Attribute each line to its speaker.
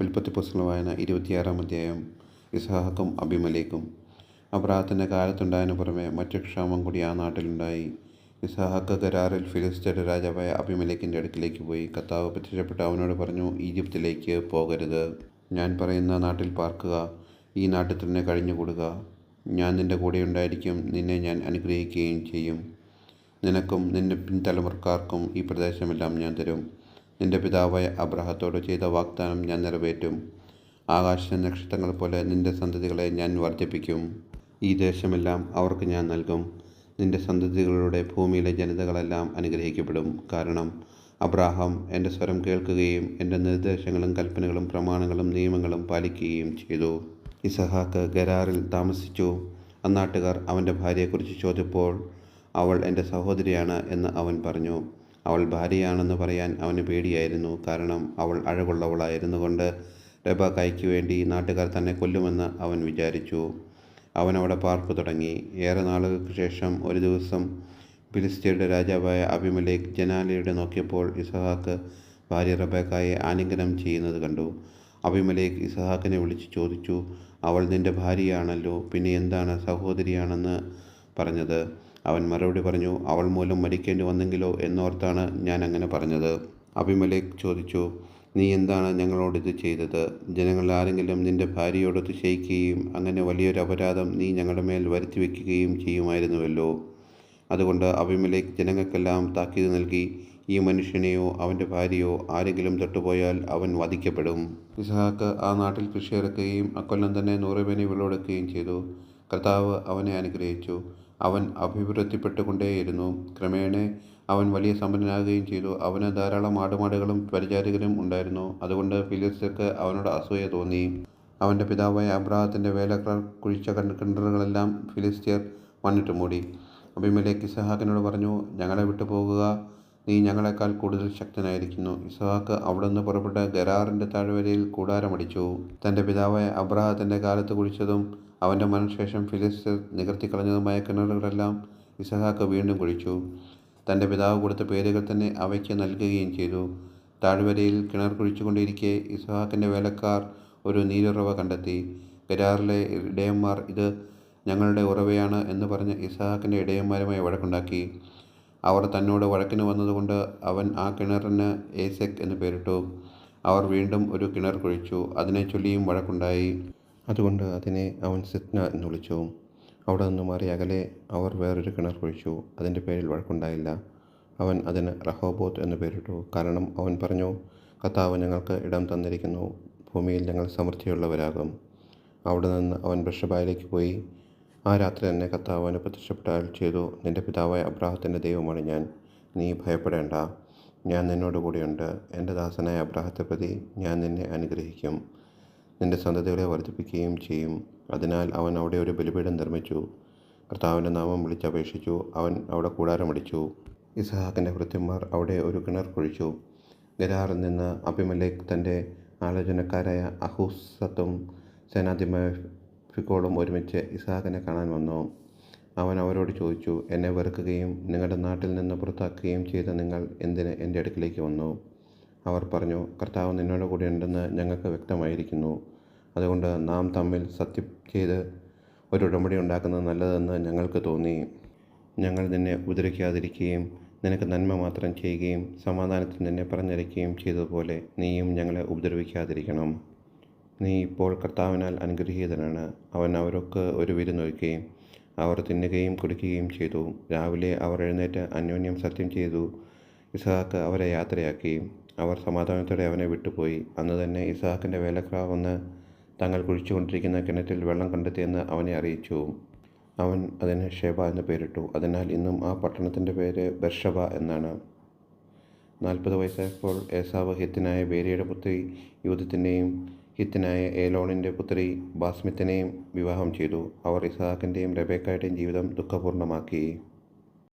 Speaker 1: ഉൽപ്പത്തി പുസ്തകം വായന 26-ാം അധ്യായം. ഇസ്ഹാക്കും അബിമേലെക്കും. അബ്രാഹത്തിൻ്റെ കാലത്തുണ്ടായതിനു പുറമെ മറ്റൊരു ക്ഷാമം കൂടി ആ നാട്ടിലുണ്ടായി. ഇസ്ഹാക്ക് ഗരാറിൽ ഫിലിസ്ത്യരുടെ രാജാവായ അബിമേലെക്കിൻ്റെ അടുക്കിലേക്ക് പോയി. കർത്താവ് പ്രത്യക്ഷപ്പെട്ട് അവനോട് പറഞ്ഞു, ഈജിപ്തിലേക്ക് പോകരുത്. ഞാൻ പറയുന്ന നാട്ടിൽ പാർക്കുക, ഈ നാട്ടിൽ തന്നെ കഴിഞ്ഞുകൂടുക. ഞാൻ നിൻ്റെ കൂടെയുണ്ടായിരിക്കും, നിന്നെ ഞാൻ അനുഗ്രഹിക്കുകയും ചെയ്യും. നിനക്കും നിൻ്റെ പിൻതലമുറക്കാർക്കും ഈ പ്രദേശമെല്ലാം ഞാൻ തരും. നിൻ്റെ പിതാവായ അബ്രാഹത്തോട് ചെയ്ത വാഗ്ദാനം ഞാൻ നിറവേറ്റും. ആകാശ നക്ഷത്രങ്ങൾ പോലെ നിൻ്റെ സന്തതികളെ ഞാൻ വർദ്ധിപ്പിക്കും. ഈ ദേശമെല്ലാം അവർക്ക് ഞാൻ നൽകും. നിൻ്റെ സന്തതികളുടെ ഭൂമിയിലെ ജനതകളെല്ലാം അനുഗ്രഹിക്കപ്പെടും. കാരണം അബ്രാഹാം എൻ്റെ സ്വരം കേൾക്കുകയും എൻ്റെ നിർദ്ദേശങ്ങളും കൽപ്പനകളും പ്രമാണങ്ങളും നിയമങ്ങളും പാലിക്കുകയും ചെയ്തു. ഇസ്ഹാക്ക് ഗരാറിൽ താമസിച്ചു. അന്നാട്ടുകാർ അവൻ്റെ ഭാര്യയെക്കുറിച്ച് ചോദിച്ചപ്പോൾ അവൾ എൻ്റെ സഹോദരിയാണ് എന്ന് അവൻ പറഞ്ഞു. അവൾ ഭാര്യയാണെന്ന് പറയാൻ അവന് പേടിയായിരുന്നു. കാരണം അവൾ അഴകുള്ളവളായിരുന്നുകൊണ്ട് റെബെക്കായ്ക്ക് വേണ്ടി നാട്ടുകാർ തന്നെ കൊല്ലുമെന്ന് അവൻ വിചാരിച്ചു. അവൻ അവിടെ പാർപ്പ് തുടങ്ങി. ഏറെ നാളുകൾക്ക് ശേഷം ഒരു ദിവസം ഫിലിസ്ത്യരുടെ രാജാവായ അബിമേലെക്ക് ജനാലയുടെ നോക്കിയപ്പോൾ ഇസ്ഹാക്ക് ഭാര്യ റെബെക്കായെ ആലിംഗനം ചെയ്യുന്നത് കണ്ടു. അബിമേലെക്ക് ഇസ്ഹാക്കിനെ വിളിച്ച് ചോദിച്ചു, അവൾ നിൻ്റെ ഭാര്യയാണല്ലോ, പിന്നെ എന്താണ് സഹോദരിയാണെന്ന് പറഞ്ഞത്? അവൻ മറുപടി പറഞ്ഞു, അവൾ മൂലം മരിക്കേണ്ടി വന്നെങ്കിലോ എന്നോർത്താണ് ഞാൻ അങ്ങനെ പറഞ്ഞത്. അബിമേലെക്ക് ചോദിച്ചു, നീ എന്താണ് ഞങ്ങളോടിത് ചെയ്തത്? ജനങ്ങളിൽ ആരെങ്കിലും നിൻ്റെ ഭാര്യയോടൊത്ത് ക്ഷയിക്കുകയും അങ്ങനെ വലിയൊരു അപരാധം നീ ഞങ്ങളുടെ മേൽ വരുത്തി വയ്ക്കുകയും ചെയ്യുമായിരുന്നുവല്ലോ. അതുകൊണ്ട് അബിമേലെക്ക് ജനങ്ങൾക്കെല്ലാം താക്കീത് നൽകി, ഈ മനുഷ്യനെയോ അവൻ്റെ ഭാര്യയോ ആരെങ്കിലും തൊട്ടുപോയാൽ അവൻ വധിക്കപ്പെടും. ഇസ്ഹാക്ക് ആ നാട്ടിൽ കൃഷി ഇറക്കുകയും അക്കൊല്ലം തന്നെ 100 പേനെ വിളവെടുക്കുകയും ചെയ്തു. കർത്താവ് അവനെ അനുഗ്രഹിച്ചു. അവൻ അഭിവൃദ്ധിപ്പെട്ടുകൊണ്ടേയിരുന്നു. ക്രമേണ അവൻ വലിയ സമ്പന്നനാകുകയും ചെയ്തു. അവന് ധാരാളം ആടുമാടുകളും പരിചാരകരും ഉണ്ടായിരുന്നു. അതുകൊണ്ട് ഫിലിസ്ത്യർക്ക് അവനോട് അസൂയ തോന്നി. അവൻ്റെ പിതാവായ അബ്രാഹത്തിൻ്റെ വേലക്കാർ കുഴിച്ച കിണറുകളെല്ലാം ഫിലിസ്ത്യർ മണ്ണിട്ട് മൂടി. അബിമേലെക്ക് ഇസ്ഹാക്കിനോട് പറഞ്ഞു, ഞങ്ങളെ വിട്ടു പോകുക, നീ ഞങ്ങളെക്കാൾ കൂടുതൽ ശക്തനായിരിക്കുന്നു. ഇസ്ഹാക്ക് അവിടുന്ന് പുറപ്പെട്ട് ഗരാറിൻ്റെ താഴ്വരയിൽ കൂടാരമടിച്ചു. തൻ്റെ പിതാവായ അബ്രാഹത്തിൻ്റെ കാലത്ത് കുഴിച്ചതും അവൻ്റെ മരണശേഷം ഫിലിസ്ത്യർ നികർത്തിക്കളഞ്ഞതുമായ കിണറുകളെല്ലാം ഇസ്ഹാക്ക് വീണ്ടും കുഴിച്ചു. തൻ്റെ പിതാവ് കൊടുത്ത പേരുകൾ തന്നെ അവയ്ക്ക് നൽകുകയും ചെയ്തു. താഴ്വരയിൽ കിണർ കുഴിച്ചുകൊണ്ടിരിക്കെ ഇസ്ഹാക്കിൻ്റെ വേലക്കാർ ഒരു നീരുറവ കണ്ടെത്തി. ഗരാറിലെ ഇടയന്മാർ ഇത് ഞങ്ങളുടെ ഉറവയാണ് എന്ന് പറഞ്ഞ് ഇസ്ഹാക്കിൻ്റെ ഇടയന്മാരുമായി വഴക്കുണ്ടാക്കി. അവർ തന്നോട് വഴക്കിന് വന്നതുകൊണ്ട് അവൻ ആ കിണറിന് ഏസെക്ക് എന്ന് പേരിട്ടു. അവർ വീണ്ടും ഒരു കിണർ കുഴിച്ചു. അതിനെ ചൊല്ലിയും വഴക്കുണ്ടായി. അതുകൊണ്ട് അതിനെ അവൻ സിത്ന എന്ന് വിളിച്ചു. അവിടെ നിന്ന് മാറി അകലെ അവർ വേറൊരു കിണർ കുഴിച്ചു. അതിൻ്റെ പേരിൽ വഴക്കുണ്ടായില്ല. അവൻ അതിന് റഹോബോത്ത് എന്ന് പേരിട്ടു. കാരണം അവൻ പറഞ്ഞു, കർത്താവ് ഞങ്ങൾക്ക് ഇടം തന്നിരിക്കുന്നു, ഭൂമിയിൽ ഞങ്ങൾ സമൃദ്ധിയുള്ളവരാകും. അവിടെ നിന്ന് അവൻ ബേർശെബയിലേക്ക് പോയി. ആ രാത്രി തന്നെ കർത്താവ് അവന് പ്രത്യക്ഷപ്പെട്ട് അരുളി ചെയ്തു, നിൻ്റെ പിതാവായ അബ്രാഹത്തിൻ്റെ ദൈവമാണ് ഞാൻ. നീ ഭയപ്പെടേണ്ട, ഞാൻ നിന്നോട് കൂടെയുണ്ട്. എൻ്റെ ദാസനായ അബ്രാഹത്തെ പ്രതി ഞാൻ നിന്നെ അനുഗ്രഹിക്കും, നിൻ്റെ സന്തതികളെ വർദ്ധിപ്പിക്കുകയും ചെയ്യും. അതിനാൽ അവൻ അവിടെ ഒരു ബലിപീഠം നിർമ്മിച്ചു. കർത്താവിൻ്റെ നാമം വിളിച്ചപേക്ഷിച്ചു. അവൻ അവിടെ കൂടാരമടിച്ചു. ഇസ്ഹാക്കിൻ്റെ ഭൃത്യന്മാർ അവിടെ ഒരു കിണർ കുഴിച്ചു. ഗരാറിൽ നിന്ന് അബിമേലെക്ക് തൻ്റെ ആലോചനക്കാരായ അഹൂസത്തും സേനാധിപനായ ഫിക്കോളും ഒരുമിച്ച് ഇസ്ഹാക്കിനെ കാണാൻ വന്നു. അവൻ അവരോട് ചോദിച്ചു, എന്നെ വെറുക്കുകയും നിങ്ങളുടെ നാട്ടിൽ നിന്ന് പുറത്താക്കുകയും ചെയ്ത നിങ്ങൾ എന്തിന് എൻ്റെ അടുക്കിലേക്ക് വന്നു? അവർ പറഞ്ഞു, കർത്താവ് നിന്നോട് കൂടെ ഉണ്ടെന്ന് ഞങ്ങൾക്ക് വ്യക്തമായിരിക്കുന്നു. അതുകൊണ്ട് നാം തമ്മിൽ സത്യം ചെയ്ത് ഒരു ഉടമ്പടി ഉണ്ടാക്കുന്നത് നല്ലതെന്ന് ഞങ്ങൾക്ക് തോന്നി. ഞങ്ങൾ നിന്നെ ഉപദ്രവിക്കാതിരിക്കുകയും നിനക്ക് നന്മ മാത്രം ചെയ്യുകയും സമാധാനത്തിൽ നിന്നെ പറഞ്ഞയക്കുകയും ചെയ്തതുപോലെ നീയും ഞങ്ങളെ ഉപദ്രവിക്കാതിരിക്കണം. നീ ഇപ്പോൾ കർത്താവിനാൽ അനുഗ്രഹീതനാണ്. അവൻ അവർക്ക് ഒരു വിരുന്നൊരുക്കുകയും അവർ തിന്നുകയും കുടിക്കുകയും ചെയ്തു. രാവിലെ അവർ എഴുന്നേറ്റ് അന്യോന്യം സത്യം ചെയ്തു. ഇസ്ഹാക്ക് അവരെ യാത്രയാക്കി. അവർ സമാധാനത്തോടെ അവനെ വിട്ടുപോയി. അന്ന് തന്നെ ഇസ്ഹാക്കിൻ്റെ വേലക്കാർ വന്ന് തങ്ങൾ കുഴിച്ചുകൊണ്ടിരിക്കുന്ന കിണറ്റിൽ വെള്ളം കണ്ടെത്തിയെന്ന് അവനെ അറിയിച്ചു. അവൻ അതിന് ഷെബ എന്ന് പേരിട്ടു. അതിനാൽ ഇന്നും ആ പട്ടണത്തിൻ്റെ പേര് ബേർശെബ എന്നാണ്. 40 വയസ്സായപ്പോൾ ഏസാവ് ഹിത്യനായ ബേരിയുടെ പുത്രി യൂദത്തിനെയും ഹിത്യനായ ഏലോണിൻ്റെ പുത്രി ബാസ്മത്തിനെയും വിവാഹം ചെയ്തു. അവർ ഇസ്ഹാക്കിൻ്റെയും റെബെക്കായുടെയും ജീവിതം ദുഃഖപൂർണ്ണമാക്കി.